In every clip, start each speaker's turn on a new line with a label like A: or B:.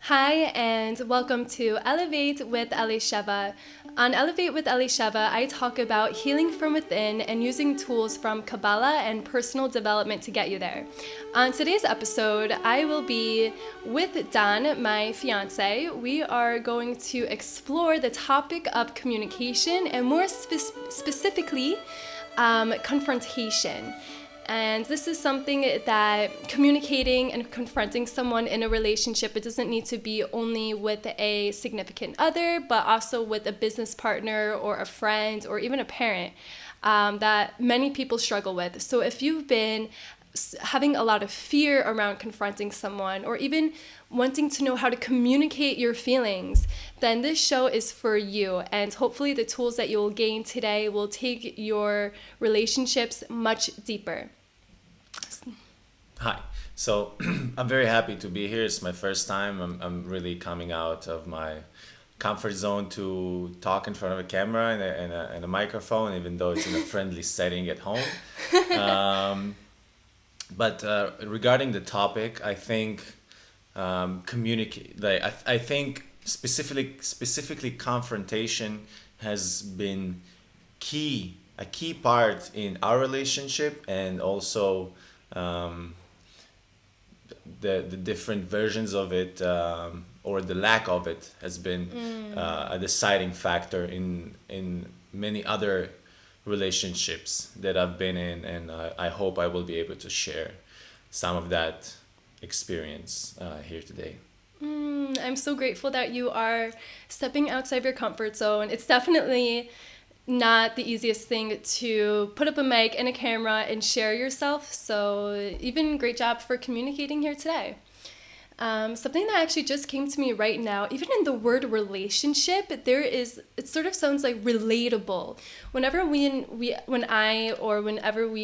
A: Hi, and welcome to Elevate with Elisheva. On Elevate with Elisheva, I talk about healing from within and using tools from Kabbalah and personal development to get you there. On today's episode, I will be with Dan, my fiance. We are going to explore the topic of communication and more specifically, confrontation. And this is something that communicating and confronting someone in a relationship, it doesn't need to be only with a significant other, but also with a business partner or a friend or even a parent that many people struggle with. So if you've been having a lot of fear around confronting someone or even wanting to know how to communicate your feelings, then this show is for you. And hopefully the tools that you'll gain today will take your relationships much deeper.
B: Hi. So I'm very happy to be here. It's my first time. I'm really coming out of my comfort zone to talk in front of a camera and a microphone, even though it's in a friendly setting at home. Um, but regarding the topic, I think communicate. I think specifically confrontation has been a key part in our relationship, and also um, the different versions of it, or the lack of it has been a deciding factor in many other relationships that I've been in, and I hope I will be able to share some of that experience here today.
A: I'm so grateful that you are stepping outside your comfort zone. It's definitely not the easiest thing to put up a mic and a camera and share yourself. So, even great job for communicating here today. Something that actually just came to me right now, even in the word relationship, it sort of sounds like relatable. Whenever we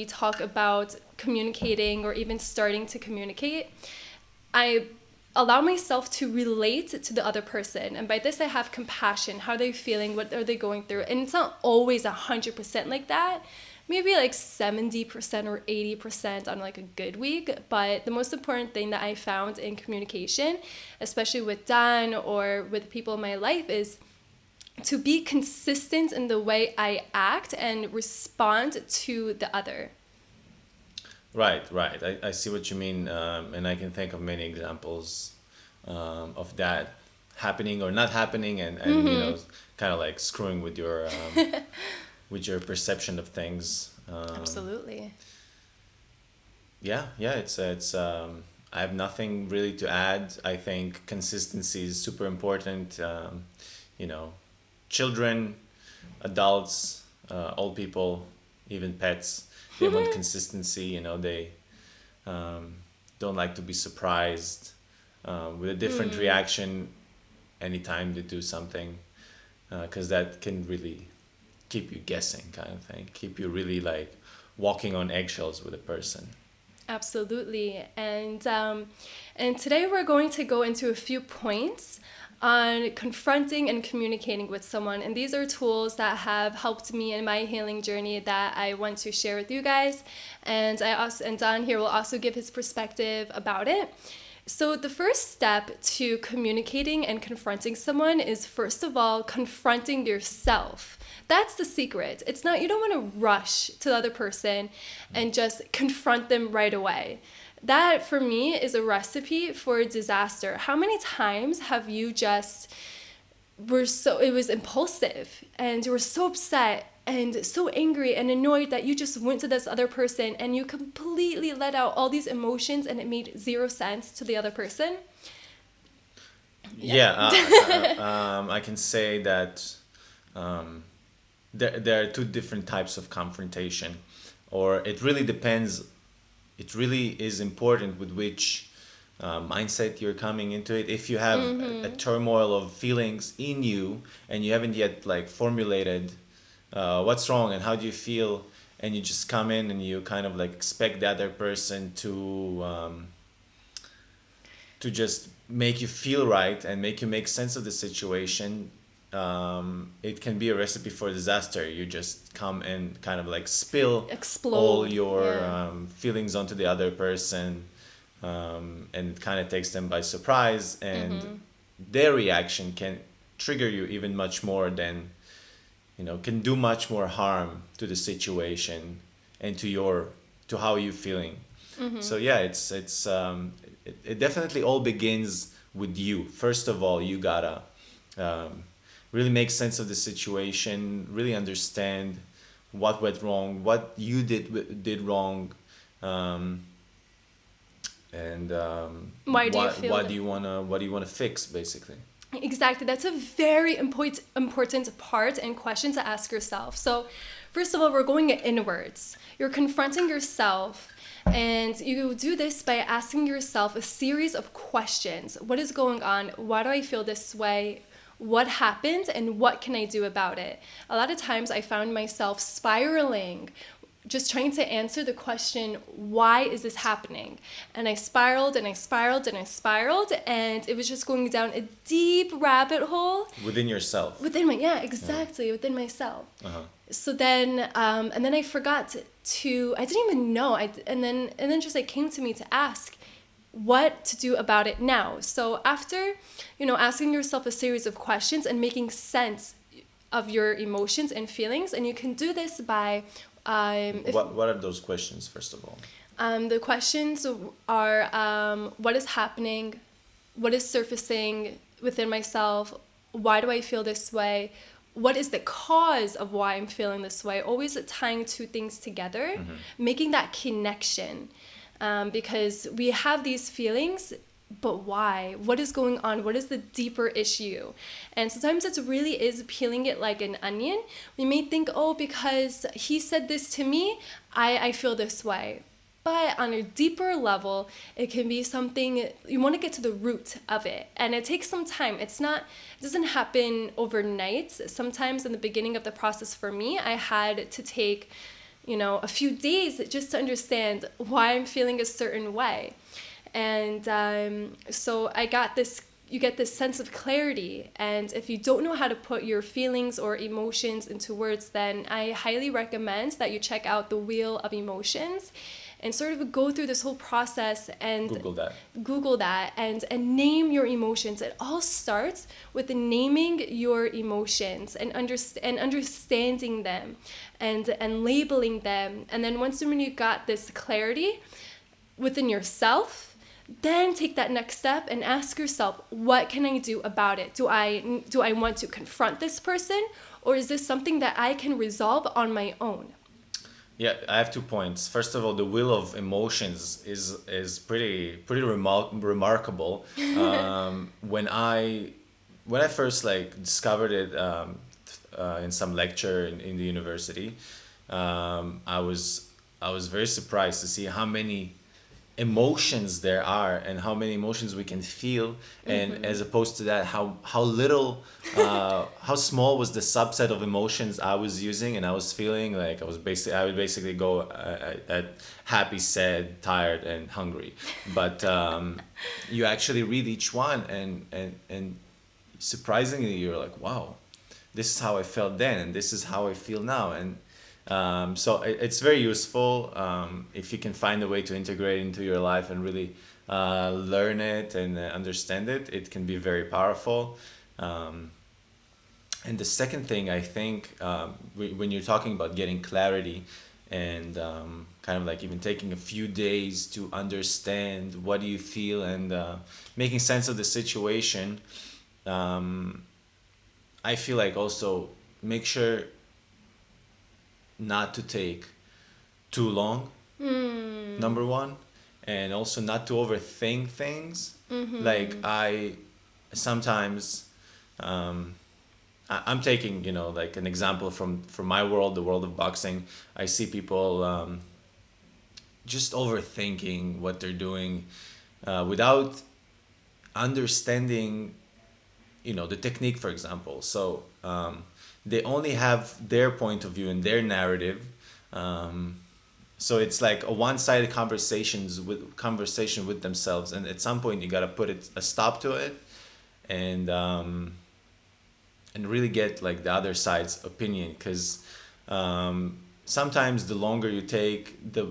A: talk about communicating or even starting to communicate, I allow myself to relate to the other person. And by this, I have compassion. How are they feeling? What are they going through? And it's not always 100% like that. Maybe like 70% or 80% on like a good week. But the most important thing that I found in communication, especially with Dan or with people in my life, is to be consistent in the way I act and respond to the other.
B: Right, right. I see what you mean, and I can think of many examples of that happening or not happening, and kind of like screwing with your perception of things.
A: Absolutely.
B: Yeah, it's. I have nothing really to add. I think consistency is super important. You know, children, adults, old people, even pets, they want consistency. They um, don't like to be surprised with a different reaction anytime they do something, because that can really keep you guessing, kind of thing, keep you really like walking on eggshells with a person.
A: Absolutely. And today we're going to go into a few points on confronting and communicating with someone. And these are tools that have helped me in my healing journey that I want to share with you guys. And Don here will also give his perspective about it. So, the first step to communicating and confronting someone is, first of all, confronting yourself. That's the secret. It's not, you don't want to rush to the other person and just confront them right away. That, for me, is a recipe for disaster. How many times have you just it was impulsive and you were so upset and so angry and annoyed that you just went to this other person and you completely let out all these emotions and it made zero sense to the other person? Yeah.
B: Yeah, I can say that there are two different types of confrontation, or it really depends. It really is important with which mindset you're coming into it. If you have a turmoil of feelings in you and you haven't yet like formulated what's wrong and how do you feel, and you just come in and you kind of like expect the other person to just make you feel right and make you make sense of the situation, it can be a recipe for disaster. You just come and kind of like spill all
A: Explode.
B: your
A: Yeah.
B: feelings onto the other person, and it kind of takes them by surprise. And their reaction can trigger you even much more than, can do much more harm to the situation and to how you're feeling. So yeah, it definitely all begins with you. First of all, you gotta um, really make sense of the situation, really understand what went wrong, what you did wrong, um, and
A: Why do you feel
B: what
A: that?
B: do you wanna fix, basically.
A: Exactly. That's a very important part and question to ask yourself. So, first of all, we're going inwards. You're confronting yourself, and you do this by asking yourself a series of questions. What is going on? Why do I feel this way? What happened, and what can I do about it? A lot of times I found myself spiraling, just trying to answer the question, why is this happening? And I spiraled and I spiraled and I spiraled, and it was just going down a deep rabbit hole
B: Within yourself.
A: within my, yeah,
B: Yeah.
A: exactly, within myself.
B: Uh-huh.
A: So then, and then I forgot to, I didn't even know, and then just like came to me to ask what to do about it now. So after, asking yourself a series of questions and making sense of your emotions and feelings, and you can do this by, if
B: What are those questions, first of all?
A: the questions are, what is happening? What is surfacing within myself? Why do I feel this way? What is the cause of why I'm feeling this way? Always tying two things together, making that connection. Because we have these feelings, but why? What is going on? What is the deeper issue? And sometimes it really is peeling it like an onion. We may think, oh, because he said this to me, I feel this way. But on a deeper level, it can be something, you want to get to the root of it. And it takes some time. It doesn't happen overnight. Sometimes in the beginning of the process for me, I had to take, a few days just to understand why I'm feeling a certain way. And so you get this sense of clarity. And if you don't know how to put your feelings or emotions into words, then I highly recommend that you check out the Wheel of Emotions and sort of go through this whole process and Google that and name your emotions. It all starts with naming your emotions and understanding them and labeling them. And then once when you got this clarity within yourself, then take that next step and ask yourself, what can I do about it? Do I want to confront this person, or is this something that I can resolve on my own?
B: Yeah, I have 2 points. First of all, the wheel of emotions is pretty remarkable. When I first like discovered it in some lecture in the university, I was very surprised to see how many emotions there are and how many emotions we can feel, and as opposed to that, how little how small was the subset of emotions I was using and I was feeling. Like I would basically go at happy, sad, tired, and hungry, but you actually read each one, and surprisingly you're like, wow, this is how I felt then and this is how I feel now. And so it's very useful if you can find a way to integrate it into your life and really learn it and understand it. It can be very powerful. And the second thing, I think, when you're talking about getting clarity and kind of like even taking a few days to understand what do you feel and making sense of the situation, I feel like also make sure not to take too long, number one, and also not to overthink things. Like I sometimes, I'm taking, like an example from my world, the world of boxing. I see people just overthinking what they're doing without understanding, the technique, for example. So they only have their point of view and their narrative. So it's like a one-sided conversation with themselves, and at some point you gotta put a stop to it, and really get like the other side's opinion, because sometimes the longer you take, the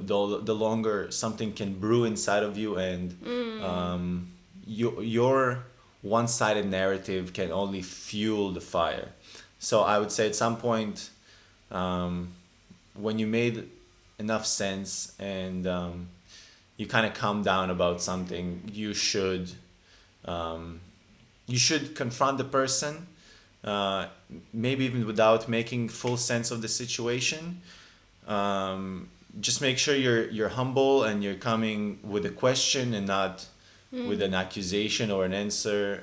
B: longer something can brew inside of you, and your one-sided narrative can only fuel the fire. So I would say at some point, when you made enough sense and you kind of calm down about something, you should confront the person, maybe even without making full sense of the situation. Just make sure you're humble and you're coming with a question and not with an accusation or an answer,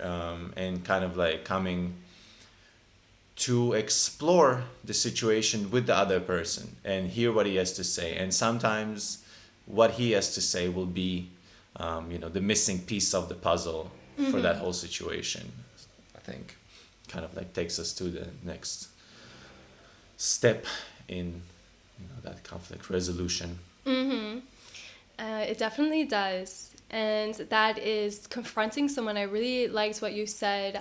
B: and kind of like coming to explore the situation with the other person and hear what he has to say. And sometimes what he has to say will be, the missing piece of the puzzle for that whole situation. I think kind of like takes us to the next step in that conflict resolution.
A: It definitely does. And that is confronting someone. I really liked what you said.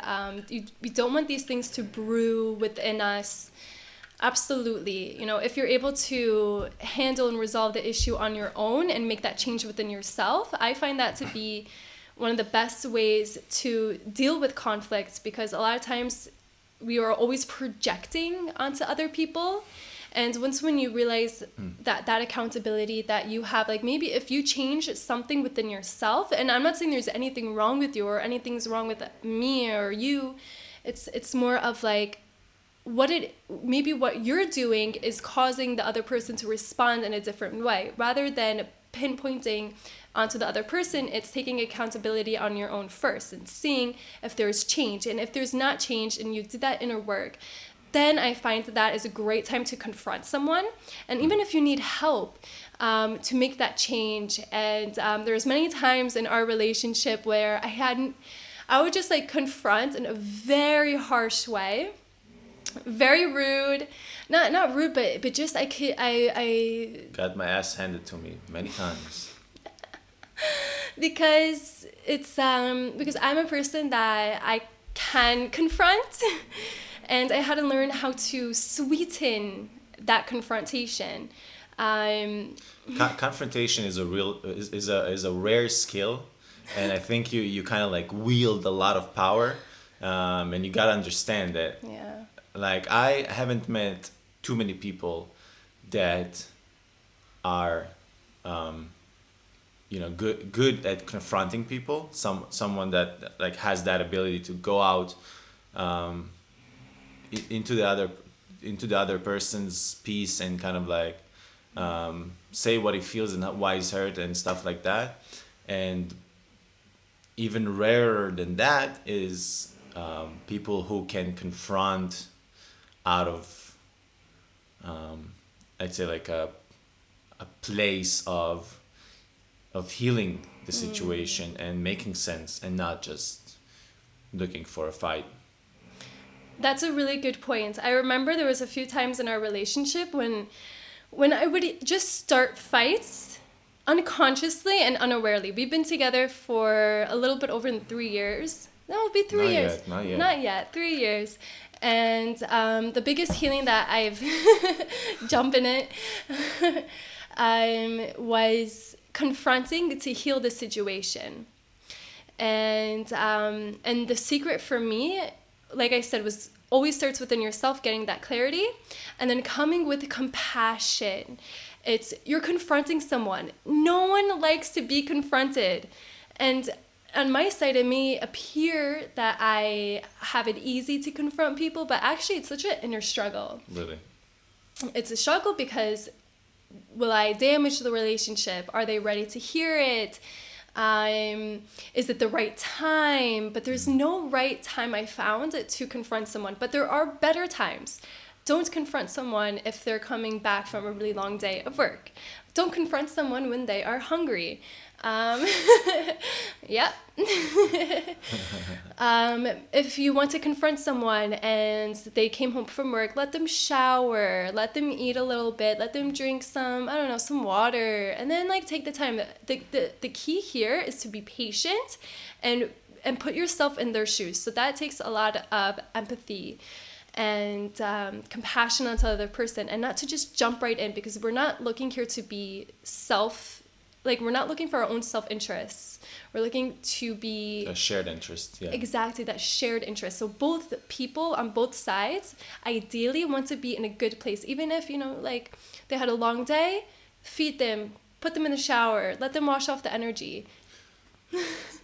A: We don't want these things to brew within us. Absolutely. If you're able to handle and resolve the issue on your own and make that change within yourself, I find that to be one of the best ways to deal with conflicts, because a lot of times we are always projecting onto other people. And when you realize that accountability that you have, like maybe if you change something within yourself, and I'm not saying there's anything wrong with you or anything's wrong with me or you, it's more of like maybe what you're doing is causing the other person to respond in a different way. Rather than pinpointing onto the other person, it's taking accountability on your own first and seeing if there's change. And if there's not change and you did that inner work, then I find that is a great time to confront someone. And even if you need help to make that change. And there's many times in our relationship where I would just like confront in a very harsh way, very rude, not rude, but just I
B: Got my ass handed to me many times.
A: because because I'm a person that I can confront. And I had to learn how to sweeten that confrontation.
B: Confrontation is a rare skill, and I think you kind of like wield a lot of power, and you gotta understand that.
A: Yeah.
B: Like I haven't met too many people that are, good at confronting people. Someone that like has that ability to go out. Into the other person's piece and kind of like say what he feels and why he's hurt and stuff like that. And even rarer than that is people who can confront out of I'd say like a place of healing the situation and making sense and not just looking for a fight.
A: That's a really good point. I remember there was a few times in our relationship when I would just start fights unconsciously and unawarely. We've been together for a little bit over 3 years. No, it'll be 3 years. Not yet. 3 years. And the biggest healing that I've jumped in it was confronting to heal the situation. And the secret for me, like I said, was always starts within yourself, getting that clarity, and then coming with compassion. You're confronting someone. No one likes to be confronted. And on my side, it may appear that I have it easy to confront people, but actually it's such an inner struggle.
B: Really?
A: It's a struggle because will I damage the relationship? Are they ready to hear it? Is it the right time? But there's no right time I found to confront someone. But there are better times. Don't confront someone if they're coming back from a really long day of work. Don't confront someone when they are hungry. Yeah. If you want to confront someone and they came home from work, let them shower, let them eat a little bit, let them drink some water, and then like take the time. The key here is to be patient and put yourself in their shoes. So that takes a lot of empathy and compassion onto the other person, and not to just jump right in, because we're not looking here to be like we're not looking for our own self-interests. We're looking to be
B: A shared interest, yeah.
A: exactly that shared interest. So both people on both sides ideally want to be in a good place, even if, you know, like they had a long day. Feed them, put them in the shower, let them wash off the energy.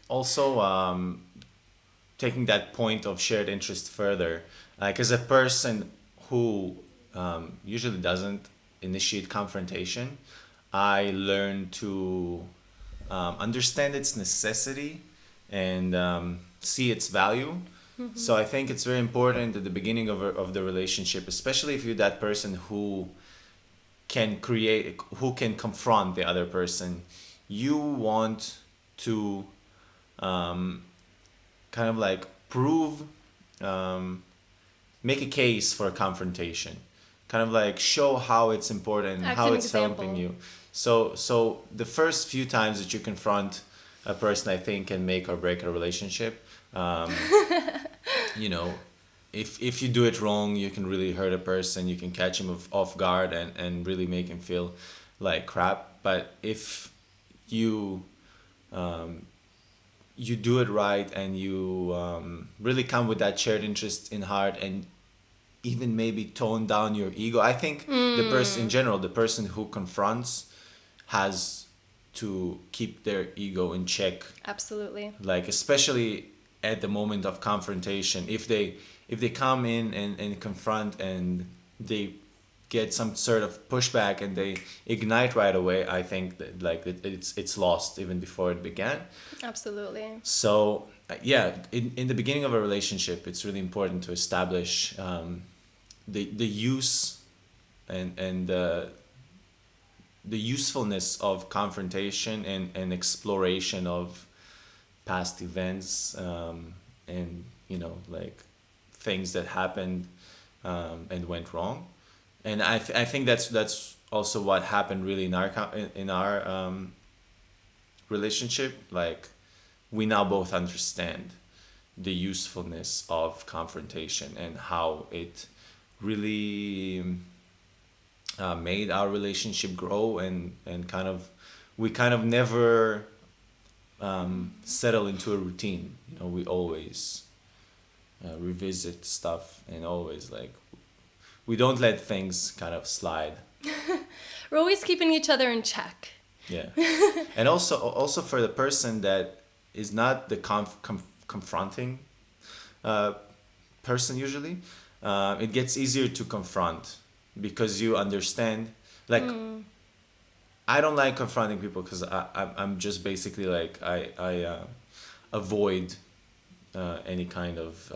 B: Also, taking that point of shared interest further, like as a person who usually doesn't initiate confrontation, I learn to understand its necessity and see its value. So I think it's very important at the beginning of the relationship, especially if you're that person who can confront the other person. You want to kind of like prove, um, make a case for a confrontation, kind of like show how it's important and
A: Act
B: how
A: an
B: it's helping
A: example.
B: you. So the first few times that you confront a person, I think, can make or break a relationship. Um, you know, if you do it wrong, you can really hurt a person. You can catch him off guard and really make him feel like crap. But if you you do it right and you really come with that shared interest in heart and even maybe tone down your ego. I think the person in general, the person who confronts, has to keep their ego in check,
A: Absolutely.
B: like especially at the moment of confrontation. If they come in and confront and they get some sort of pushback and they ignite right away, I think that like it's lost even before it began.
A: Absolutely.
B: So yeah, in the beginning of a relationship, it's really important to establish the use and the usefulness of confrontation and exploration of past events, and you know, like things that happened and went wrong. And I think that's also what happened really in our relationship. Like we now both understand the usefulness of confrontation and how it really made our relationship grow and kind of we kind of never settle into a routine. You know, we always revisit stuff and always like we don't let things kind of slide.
A: We're always keeping each other in check.
B: Yeah. And also for the person that is not the confronting uh, person usually, it gets easier to confront because you understand. Like I don't like confronting people because I'm just basically like I avoid any kind of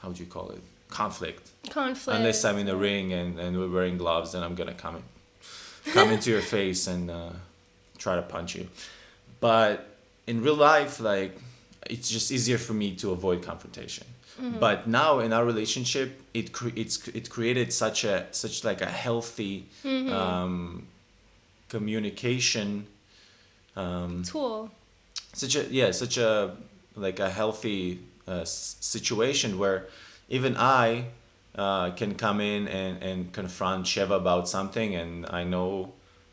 B: how do you call it, conflict. Unless I'm
A: Conflict.
B: in a ring and we're wearing gloves, then I'm gonna come into your face and try to punch you. But in real life, like it's just easier for me to avoid confrontation. But now in our relationship, it created such like a healthy communication,
A: Tool.
B: such a like a healthy situation where even I can come in and confront Sheva about something, and I know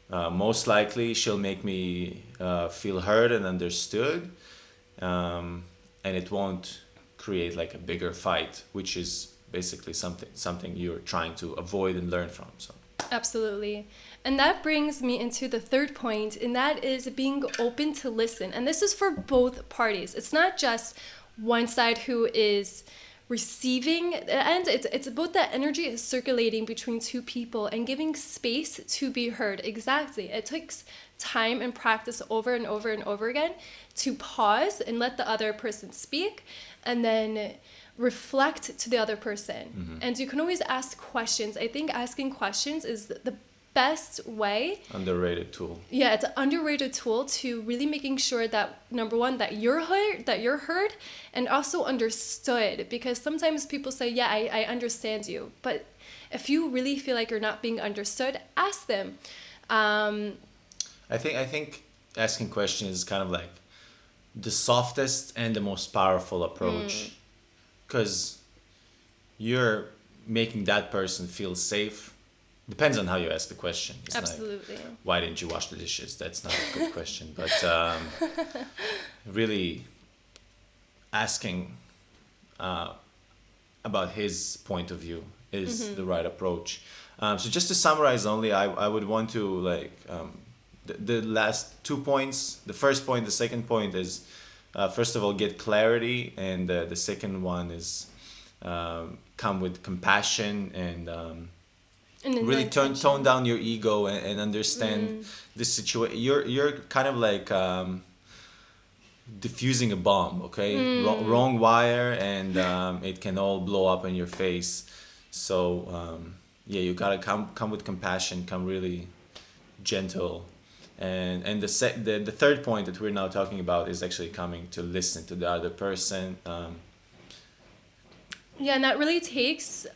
B: most likely she'll make me feel heard and understood, and it won't create like a bigger fight, which is basically something you're trying to avoid and learn from. So
A: Absolutely. And that brings me into the third point, and that is being open to listen. And this is for both parties. It's not just one side who is receiving and it's about that energy is circulating between two people and giving space to be heard. Exactly. It takes time and practice over and over and over again to pause and let the other person speak and then reflect to the other person. And you can always ask questions. I think asking questions is the best way.
B: underrated tool.
A: Yeah, it's an underrated tool to really making sure that number one, that you're heard and also understood. Because sometimes people say, yeah, I understand you. But if you really feel like you're not being understood, ask them.
B: I think asking questions is kind of like the softest and the most powerful approach because you're making that person feel safe, depends on how you ask the question. It's
A: Absolutely.
B: like, why didn't you wash the dishes? That's not a good question. But really asking about his point of view is the right approach. So just to summarize only, I would want to like the last 2 points. The first point, the second point is first of all get clarity, and the second one is come with compassion and really tone down your ego and understand the situation. You're kind of like diffusing a bomb, okay? Wrong wire, and it can all blow up in your face. So yeah, you gotta come with compassion, come really gentle, and the third point that we're now talking about is actually coming to listen to the other person.
A: Yeah, and that really takes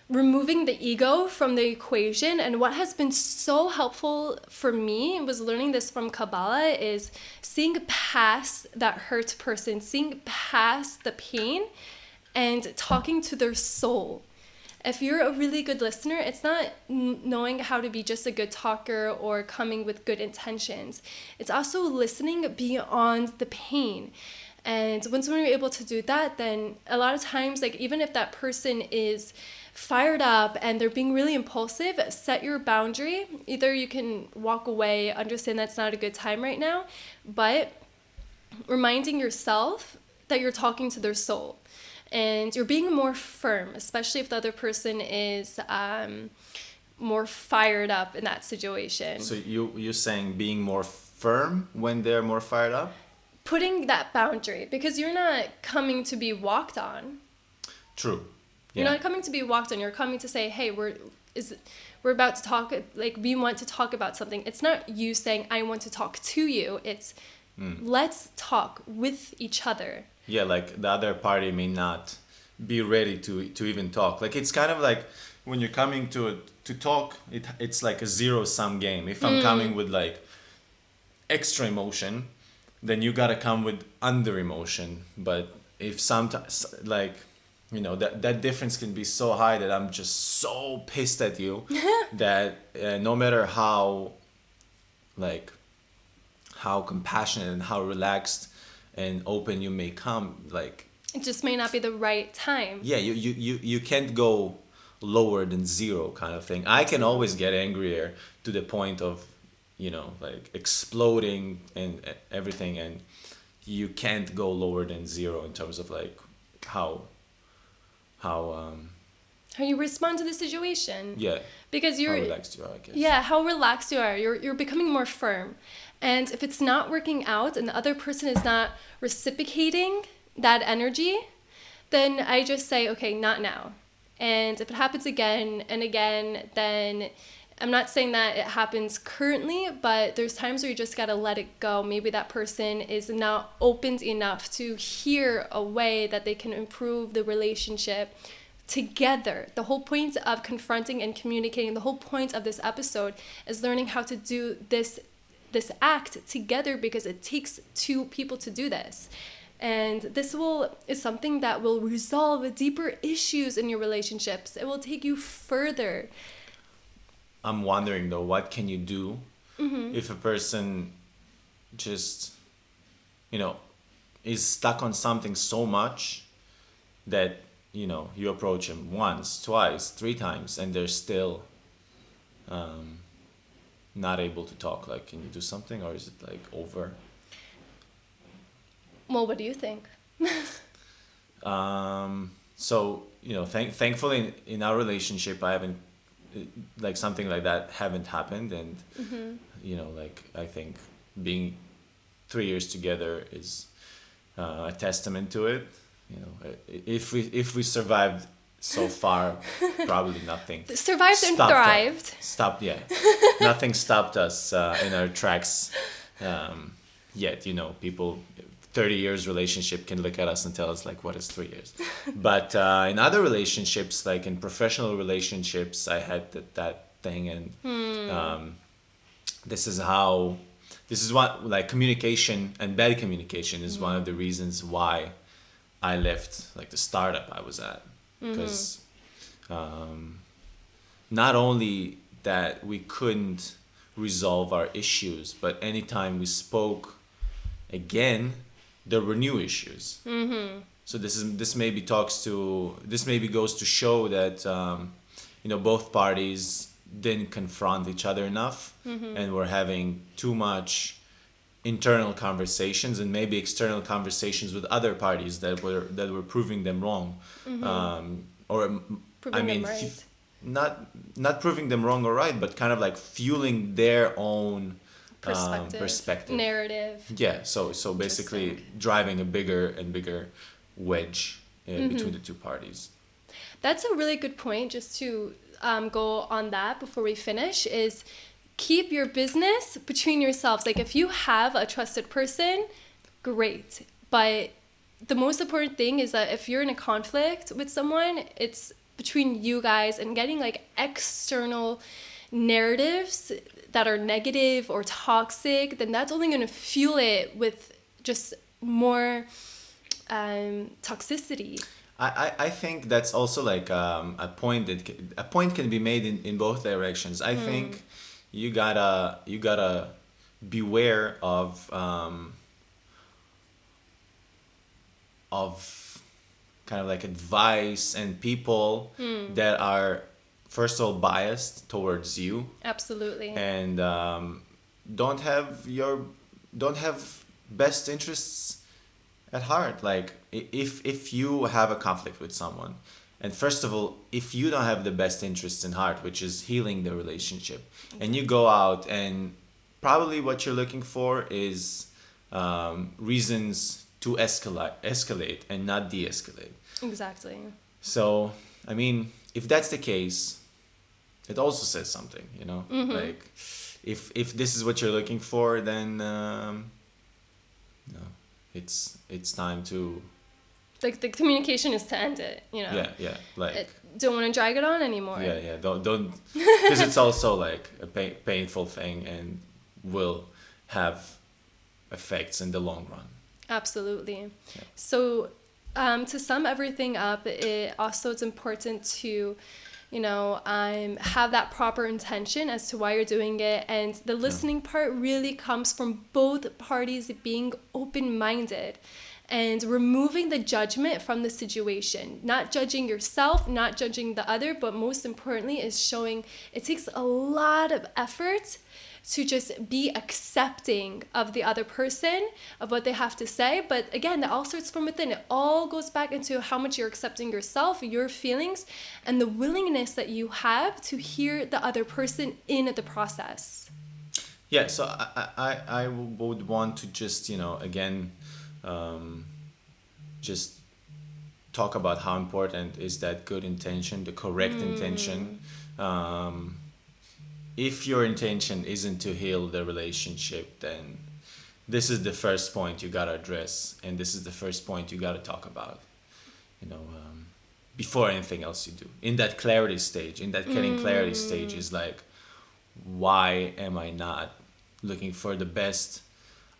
A: removing the ego from the equation. And what has been so helpful for me was learning this from Kabbalah is seeing past that hurt person, seeing past the pain and talking to their soul. If you're a really good listener, it's not knowing how to be just a good talker or coming with good intentions. It's also listening beyond the pain. And once we're able to do that, then a lot of times, like even if that person is fired up and they're being really impulsive, set your boundary. Either you can walk away, understand that's not a good time right now, but reminding yourself that you're talking to their soul and you're being more firm, especially if the other person is more fired up in that situation.
B: So you're saying being more firm when they're more fired up?
A: Putting that boundary, because you're not coming to be walked on.
B: True.
A: Yeah. You're not coming to be walked on. You're coming to say, hey, we're about to talk, like we want to talk about something. It's not you saying, I want to talk to you. It's let's talk with each other.
B: Yeah, like the other party may not be ready to even talk. Like it's kind of like when you're coming to talk, it's like a zero-sum game. If I'm coming with like extra emotion, then you gotta come with under emotion. But if sometimes like, you know, that difference can be so high that I'm just so pissed at you that no matter how compassionate and how relaxed and open you may come, like
A: it just may not be the right time.
B: Yeah, you can't go lower than zero kind of thing. I can always get angrier to the point of, you know, like exploding and everything, and you can't go lower than zero in terms of like how
A: you respond to the situation.
B: Yeah.
A: Because you're
B: how relaxed you are, I guess.
A: Yeah, how relaxed you are. You're becoming more firm. And if it's not working out and the other person is not reciprocating that energy, then I just say, okay, not now. And if it happens again and again, then I'm not saying that it happens currently, but there's times where you just got to let it go. Maybe that person is not opened enough to hear a way that they can improve the relationship together. The whole point of confronting and communicating, the whole point of this episode is learning how to do this act together, because it takes two people to do this. And this is something that will resolve deeper issues in your relationships. It will take you further.
B: I'm wondering though, what can you do if a person just, you know, is stuck on something so much that, you know, you approach him once, twice, 3 times, and they're still not able to talk? Like, can you do something, or is it like over?
A: Well, what do you think?
B: So, you know, thankfully in our relationship, I haven't, like something like that haven't happened. And, you know, like I think being 3 years together is a testament to it. You know, if we survived so far, probably nothing.
A: Survived and thrived.
B: Yeah. Nothing stopped us in our tracks yet. You know, people, 30 years relationship can look at us and tell us like, what is 3 years? But in other relationships, like in professional relationships, I had that thing. And this is what, like, communication and bad communication is one of the reasons why I left like the startup I was at. Because not only that we couldn't resolve our issues, but anytime we spoke again, there were new issues. So this maybe goes to show that both parties didn't confront each other enough, and were having too much internal conversations and maybe external conversations with other parties that were proving them wrong, or
A: Proving them right.
B: not proving them wrong or right, but kind of like fueling their own perspective,
A: narrative.
B: Yeah, so basically driving a bigger and bigger wedge between the two parties.
A: That's a really good point. Just to go on that before we finish, is keep your business between yourselves. Like, if you have a trusted person, great. But the most important thing is that if you're in a conflict with someone, it's between you guys, and getting like external narratives that are negative or toxic, then that's only going to fuel it with just more toxicity.
B: I think that's also like a point can be made in both directions. I think you gotta beware of kind of like advice and people that are first of all biased towards you.
A: Absolutely.
B: And don't have best interests at heart. Like, if you have a conflict with someone, and first of all, if you don't have the best interests in heart, which is healing the relationship, and you go out and probably what you're looking for is reasons to escalate and not de-escalate.
A: Exactly.
B: So, I mean, if that's the case, it also says something, like if this is what you're looking for, then it's time to,
A: like, the communication is to end it,
B: yeah, like,
A: don't want to drag it on anymore.
B: yeah, don't because it's also like a painful thing and will have effects in the long run.
A: Absolutely.
B: Yeah.
A: So to sum everything up, it's important to have that proper intention as to why you're doing it, and the listening part really comes from both parties being open-minded and removing the judgment from the situation, not judging yourself, not judging the other, but most importantly is showing it takes a lot of effort to just be accepting of the other person, of what they have to say. But again, that all starts from within. It all goes back into how much you're accepting yourself, your feelings, and the willingness that you have to hear the other person in the process.
B: Yeah, so I would want to just, again, just talk about how important is that good intention, the correct intention. If your intention isn't to heal the relationship, then this is the first point you gotta address, and this is the first point you gotta talk about, before anything else you do. In that clarity stage, getting clarity stage is like, why am I not looking for the best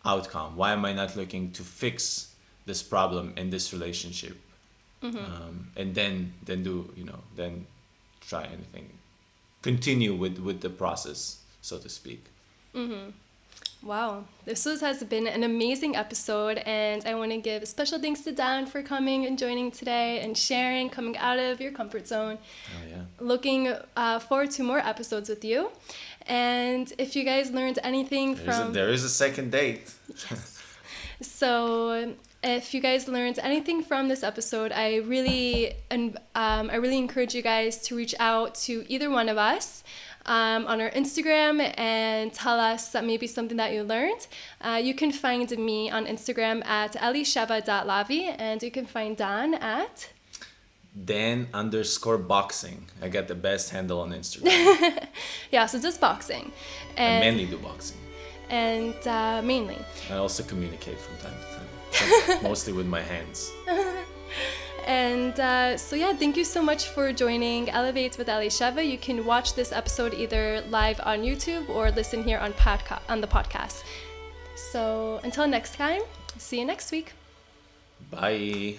B: outcome? Why am I not looking to fix this problem in this relationship? And then try anything. Continue with the process, so to speak.
A: Wow, this has been an amazing episode, and I want to give special thanks to Dan for coming and joining today and sharing, coming out of your comfort zone.
B: Oh yeah.
A: Looking forward to more episodes with you. And if you guys learned anything
B: there is a second date.
A: Yes. So if you guys learned anything from this episode, I really encourage you guys to reach out to either one of us on our Instagram and tell us that maybe something that you learned. You can find me on Instagram at elisheva.lavi, and you can find Dan at
B: Dan_boxing. I got the best handle on Instagram.
A: Yeah, so just boxing.
B: I mainly do boxing.
A: And mainly.
B: I also communicate from time to time. Mostly with my hands.
A: And so yeah, thank you so much for joining Elevate with Elisheva. You can watch this episode either live on YouTube or listen here on the podcast. So until next time, see you next week.
B: Bye.